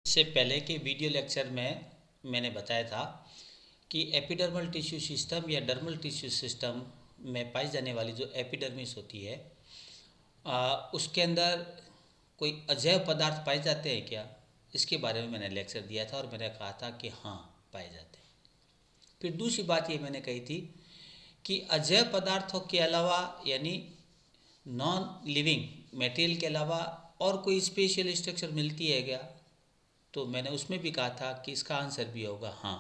इससे पहले के वीडियो लेक्चर में मैंने बताया था कि एपिडर्मल टिश्यू सिस्टम या डर्मल टिश्यू सिस्टम में पाई जाने वाली जो एपिडर्मिस होती है उसके अंदर कोई अजैव पदार्थ पाए जाते हैं क्या, इसके बारे में मैंने लेक्चर दिया था और मैंने कहा था कि हाँ पाए जाते हैं। फिर दूसरी बात ये मैंने कही थी कि अजैव पदार्थों के अलावा यानी नॉन लिविंग मटेरियल के अलावा और कोई स्पेशल स्ट्रक्चर मिलती है क्या, तो मैंने उसमें भी कहा था कि इसका आंसर भी होगा हाँ,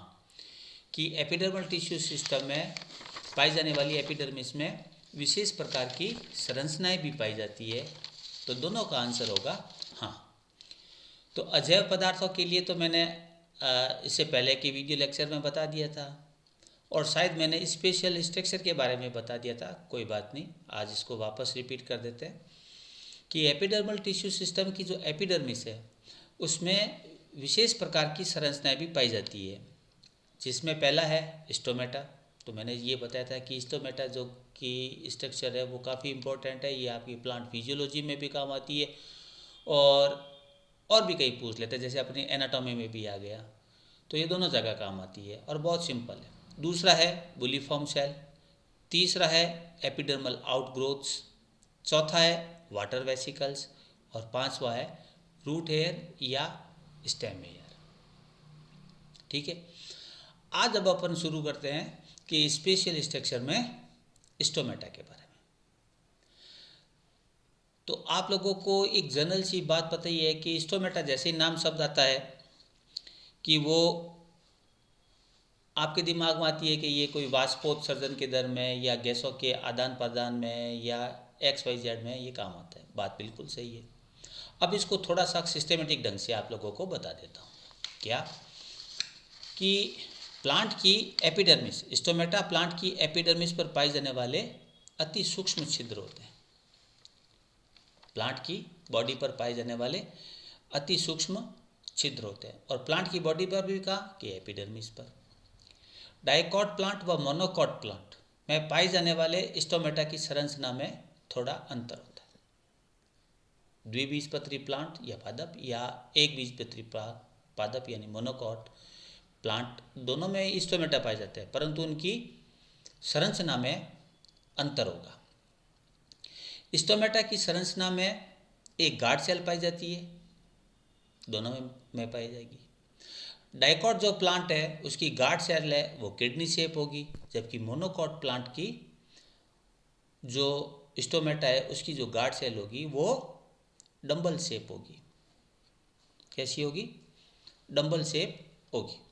कि एपिडर्मल टिश्यू सिस्टम में पाई जाने वाली एपिडर्मिस में विशेष प्रकार की संरचनाएं भी पाई जाती है, तो दोनों का आंसर होगा हाँ। तो अजैव पदार्थों के लिए तो मैंने इससे पहले के वीडियो लेक्चर में बता दिया था और शायद मैंने स्पेशल स्ट्रक्चर के बारे में बता दिया था, कोई बात नहीं, आज इसको वापस रिपीट कर देते हैं कि एपिडर्मल टिश्यू सिस्टम की जो एपिडर्मिस है उसमें विशेष प्रकार की संरचनाएं भी पाई जाती है, जिसमें पहला है स्टोमेटा। तो मैंने ये बताया था कि स्टोमेटा जो कि स्ट्रक्चर है वो काफ़ी इम्पोर्टेंट है, ये आपकी प्लांट फिजियोलॉजी में भी काम आती है और भी कई पूछ लेते हैं, जैसे अपनी एनाटॉमी में भी आ गया, तो ये दोनों जगह काम आती है और बहुत सिंपल है। दूसरा है बुलीफॉर्म सेल, तीसरा है एपिडर्मल आउटग्रोथ्स, चौथा है वाटर वेसिकल्स और पांचवा है रूट हेयर या स्टेम हेयर। ठीक है, आज अब अपन शुरू करते हैं कि स्पेशल स्ट्रक्चर में स्टोमेटा के बारे में। तो आप लोगों को एक जनरल सी बात पता ही है कि स्टोमेटा जैसे ही नाम शब्द आता है कि वो आपके दिमाग में आती है कि ये कोई वाष्पोत्सर्जन के दर में या गैसों के आदान प्रदान में या XYZ में ये काम आता है। बात बिल्कुल सही है। अब इसको थोड़ा सा सिस्टमेटिक ढंग से आप लोगों को बता देता हूँ। क्या कि प्लांट की एपिडर्मिस, स्टोमेटा प्लांट की एपिडर्मिस पर पाए जाने वाले अति सूक्ष्म छिद्र होते हैं। प्लांट की बॉडी पर पाए जाने वाले अति सूक्ष्म छिद्र होते हैं और प्लांट की बॉडी पर भी कहा कि एपिडर्मिस पर। डाइकॉट प्लांट व मोनोकॉट प्लांट में पाए जाने वाले स्टोमेटा की संरचना में थोड़ा अंतर होता है। द्विबीजपत्री प्लांट या पादप या एक बीजपत्री पादप यानी मोनोकॉट प्लांट, दोनों में स्टोमेटा पाए जाते हैं, परंतु उनकी संरचना में अंतर होगा। स्टोमेटा की संरचना में एक गार्ड सेल पाई जाती है, दोनों में पाई जाएगी। डाइकॉट जो प्लांट है उसकी गार्ड सेल है वो किडनी शेप होगी, जबकि मोनोकॉट प्लांट की जो स्टोमेटा है उसकी जो गार्ड सेल होगी वो डंबल शेप होगी। कैसी होगी? डंबल शेप होगी।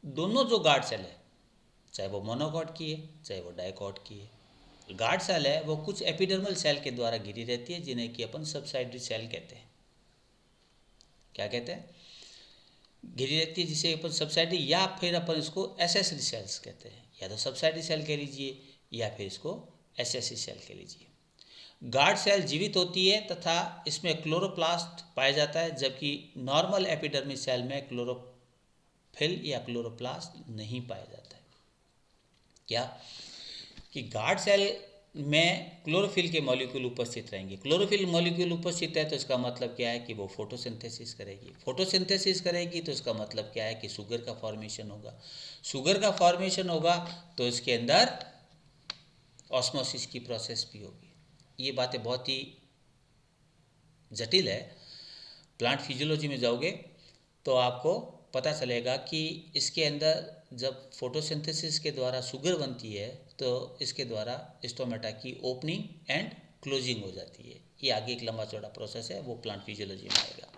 दोनों जो गार्ड सेल है, चाहे वो मोनोकॉट की है चाहे वो डाइकॉट की है, गार्ड सेल है वो कुछ एपिडर्मल सेल के द्वारा घिरी रहती है, जिन्हें कि अपन सबसाइडरी सेल कहते हैं। क्या कहते हैं? घिरी रहती है, जिसे अपन सबसाइडरी या फिर अपन इसको एसेसरी सेल्स कहते हैं। या तो सबसाइडरी सेल कह लीजिए या फिर इसको एसेसरी सेल कह लीजिए। गार्ड सेल जीवित होती है तथा इसमें क्लोरोप्लास्ट पाया जाता है, जबकि नॉर्मल एपिडर्मिस सेल में क्लोरोफिल या क्लोरोप्लास्ट नहीं पाया जाता है। क्या कि गार्ड सेल में क्लोरोफिल के मॉलिक्यूल उपस्थित रहेंगे। क्लोरोफिल मॉलिक्यूल उपस्थित है तो इसका मतलब क्या है कि वो फोटोसिंथेसिस करेगी। फोटोसिंथेसिस करेगी तो इसका मतलब क्या है कि शुगर का फॉर्मेशन होगा। शुगर का फॉर्मेशन होगा तो इसके अंदर ऑस्मोसिस की प्रोसेस भी होगी। ये बातें बहुत ही जटिल है। प्लांट फिजियोलॉजी में जाओगे तो आपको पता चलेगा कि इसके अंदर जब फोटोसिंथेसिस के द्वारा शुगर बनती है तो इसके द्वारा स्टोमेटा की ओपनिंग एंड क्लोजिंग हो जाती है। ये आगे एक लंबा चौड़ा प्रोसेस है, वो प्लांट फिजियोलॉजी में आएगा।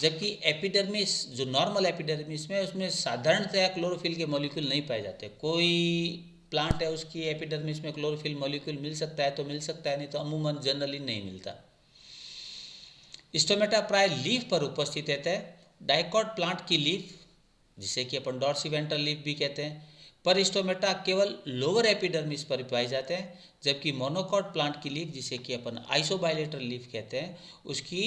जबकि एपिडर्मिस जो नॉर्मल एपिडर्मिस में उसमें साधारणतया क्लोरोफिल के मॉलिक्यूल नहीं पाए जाते। कोई प्लांट है उसकी एपिडर्मिस में क्लोरोफिल मॉलिक्यूल मिल सकता है तो मिल सकता है, नहीं तो अमूमन जनरली नहीं मिलता। स्टोमेटा प्राय लीफ पर उपस्थित रहता है। डाइकॉट प्लांट की लीफ, जिसे कि अपन डॉर्सीवेंट्रल लीफ भी कहते हैं, पर स्टोमेटा केवल लोअर एपिडर्मिस पर पाए जाते हैं, जबकि मोनोकॉट प्लांट की लीफ, जिसे कि अपन आइसोबाइलेटरल लीफ कहते हैं, उसकी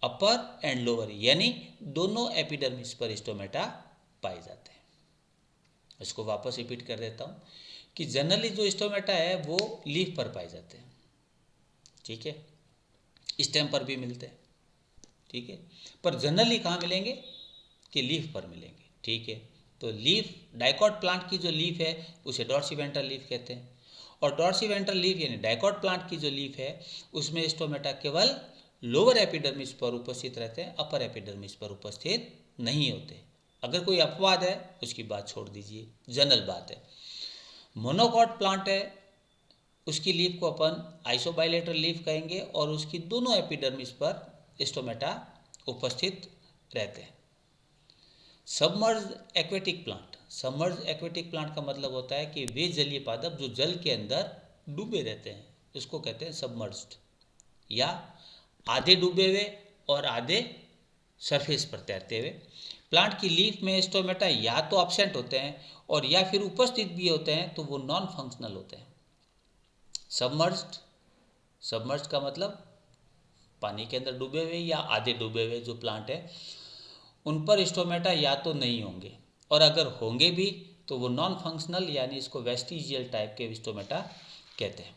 अपर एंड लोअर यानी दोनों एपिडर्मिस पर स्टोमेटा पाए जाते हैं। इसको वापस रिपीट कर देता हूँ कि जनरली जो स्टोमेटा है वो लीफ पर पाए जाते हैं, ठीक है, स्टेम पर भी मिलते हैं, ठीक है। पर जनरली कहाँ मिलेंगे कि लीफ पर मिलेंगे, ठीक है। तो लीफ, डाइकॉट प्लांट की जो लीफ है उसे डॉर्सीवेंट्रल लीफ कहते हैं, और डॉर्सीवेंट्रल लीफ यानी डाइकॉट प्लांट की जो लीफ है उसमें स्टोमेटा केवल लोअर एपिडर्मिस पर उपस्थित रहते हैं, अपर एपिडर्मिस पर उपस्थित नहीं होते। अगर कोई अपवाद है उसकी बात छोड़ दीजिए, जनरल बात है। मोनोकॉट प्लांट है, उसकी लीफ को अपन आइसोबाइलेटरल लीफ कहेंगे और उसकी दोनों एपिडर्मिस पर स्टोमेटा उपस्थित रहते हैं। Submerge aquatic plant, submerge aquatic plant का मतलब होता है कि वे जलीय पादप जो जल के अंदर डूबे रहते हैं, इसको कहते हैं सबमर्ज्ड, या आधे डूबे हुए और आधे सरफेस पर तैरते हुए। प्लांट की लीफ में स्टोमेटा या तो एब्सेंट होते हैं और या फिर उपस्थित भी होते हैं, तो वो नॉन फंक्शनल होते हैं। सबमर्ज्ड, सबमर्ज्ड का मतलब पानी के अंदर डूबे हुए या आधे डूबे हुए जो प्लांट है उन पर स्टोमेटा या तो नहीं होंगे, और अगर होंगे भी तो वो नॉन फंक्शनल यानी इसको वेस्टिजियल टाइप के स्टोमेटा कहते हैं।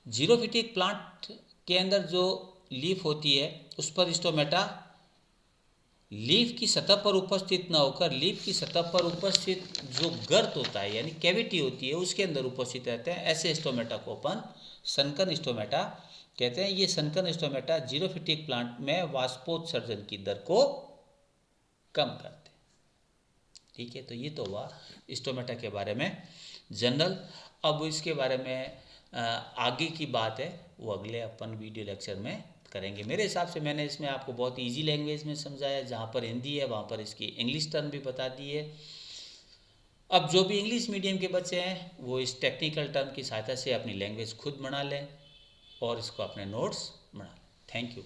जीरोफिटिक प्लांट के अंदर जो लीफ होती है उस पर स्टोमेटा लीफ की सतह पर उपस्थित न होकर लीफ की सतह पर उपस्थित जो गर्त होता है यानी कैविटी होती है उसके अंदर उपस्थित रहते हैं। ऐसे स्टोमेटा को अपन सनकन स्टोमेटा कहते हैं। ये सनकन स्टोमेटा जीरोफिटिक प्लांट में वाष्पोत्सर्जन की दर को कम करते हैं, ठीक है। तो ये तो हुआ स्टोमेटा के बारे में जनरल। अब इसके बारे में आगे की बात है वो अगले अपन वीडियो लेक्चर में करेंगे। मेरे हिसाब से मैंने इसमें आपको बहुत इजी लैंग्वेज में समझाया, जहाँ पर हिंदी है वहाँ पर इसकी इंग्लिश टर्म भी बता दी है। अब जो भी इंग्लिश मीडियम के बच्चे हैं वो इस टेक्निकल टर्म की सहायता से अपनी लैंग्वेज खुद बना लें और इसको अपने नोट्स बना लें। Thank you.